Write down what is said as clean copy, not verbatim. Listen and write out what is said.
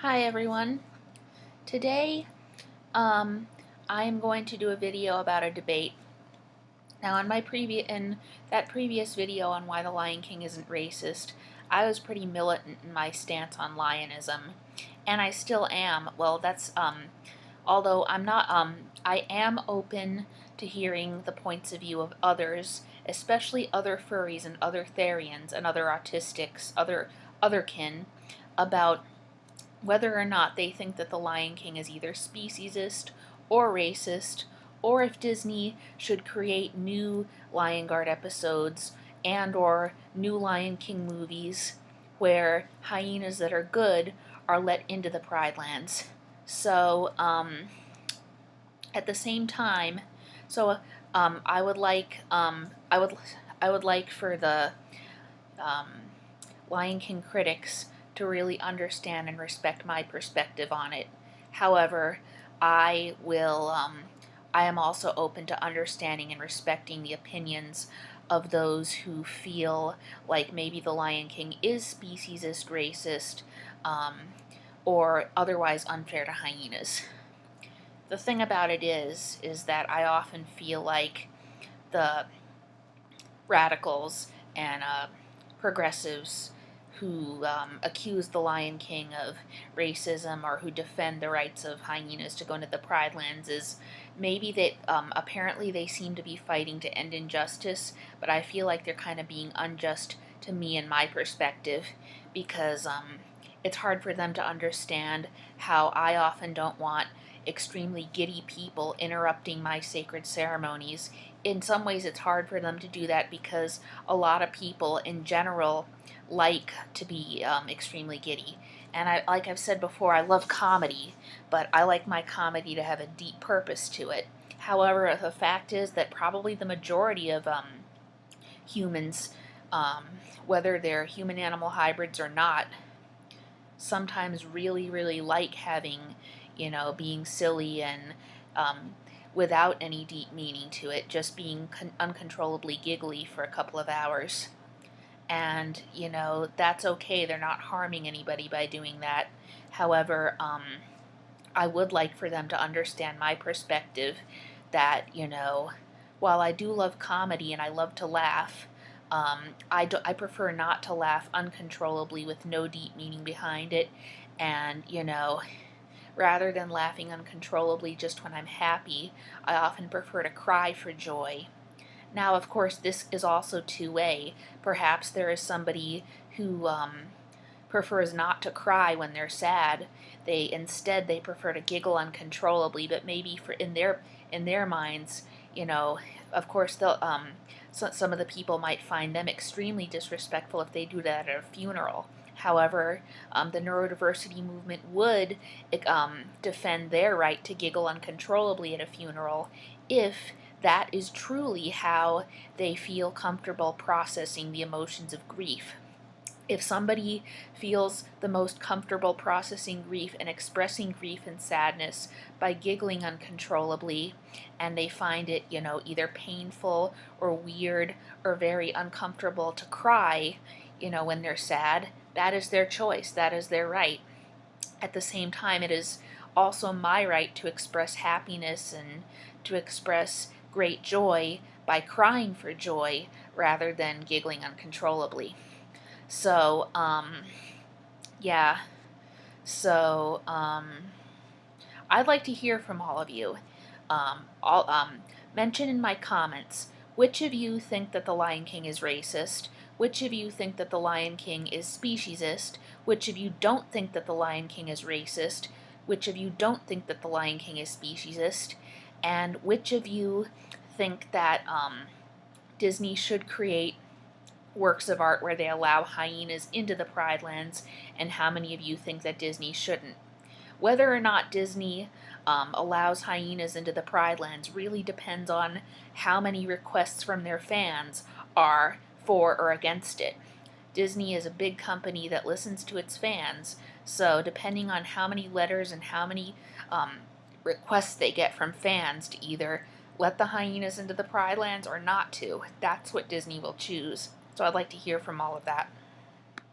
Hi everyone. Today, I am going to do a video about a debate. Now, in that previous video on why the Lion King isn't racist, I was pretty militant in my stance on lionism, and I still am. Well, although I'm not, I am open to hearing the points of view of others, especially other furries and other therians and other autistics, other kin, about whether or not they think that the Lion King is either speciesist or racist, or if Disney should create new Lion Guard episodes and or new Lion King movies where hyenas that are good are let into the Pride Lands. So, at the same time, I would like, I would like for the um, Lion King critics to really understand and respect my perspective on it. However, I will. I am also open to understanding and respecting the opinions of those who feel like maybe the Lion King is speciesist, racist, um, or otherwise unfair to hyenas. The thing about it is that I often feel like the radicals and progressives who accuse the Lion King of racism or who defend the rights of hyenas to go into the Pride Lands is maybe that apparently they seem to be fighting to end injustice, but I feel like they're kind of being unjust to me and my perspective because it's hard for them to understand how I often don't want extremely giddy people interrupting my sacred ceremonies. In some ways, it's hard for them to do that because a lot of people in general like to be extremely giddy. And like I've said before, I love comedy, but I like my comedy to have a deep purpose to it. However, the fact is that probably the majority of humans, um, whether they're human animal hybrids or not, sometimes really, really like having, being silly and without any deep meaning to it, just being uncontrollably giggly for a couple of hours. And, that's okay. They're not harming anybody by doing that. However, I would like for them to understand my perspective that, while I do love comedy and I love to laugh, I prefer not to laugh uncontrollably with no deep meaning behind it. And, rather than laughing uncontrollably just when I'm happy, I often prefer to cry for joy. Now, of course, this is also two-way. Perhaps there is somebody who prefers not to cry when they're sad. They prefer to giggle uncontrollably, but maybe in their minds, of course they'll some of the people might find them extremely disrespectful if they do that at a funeral. However, the neurodiversity movement would defend their right to giggle uncontrollably at a funeral if that is truly how they feel comfortable processing the emotions of grief. If somebody feels the most comfortable processing grief and expressing grief and sadness by giggling uncontrollably, and they find it, either painful or weird or very uncomfortable to cry, when they're sad, that is their choice, that is their right. At the same time, it is also my right to express happiness and to express great joy by crying for joy rather than giggling uncontrollably. So, yeah. So, I'd like to hear from all of you. Mention in my comments which of you think that the Lion King is racist, which of you think that the Lion King is speciesist, which of you don't think that the Lion King is racist, which of you don't think that the Lion King is speciesist, and which of you think that Disney should create works of art where they allow hyenas into the Pride Lands, and how many of you think that Disney shouldn't. Whether or not Disney allows hyenas into the Pride Lands really depends on how many requests from their fans are for or against it. Disney is a big company that listens to its fans, so depending on how many letters and how many requests they get from fans to either let the hyenas into the Pride Lands or not to, that's what Disney will choose. So I'd like to hear from all of that.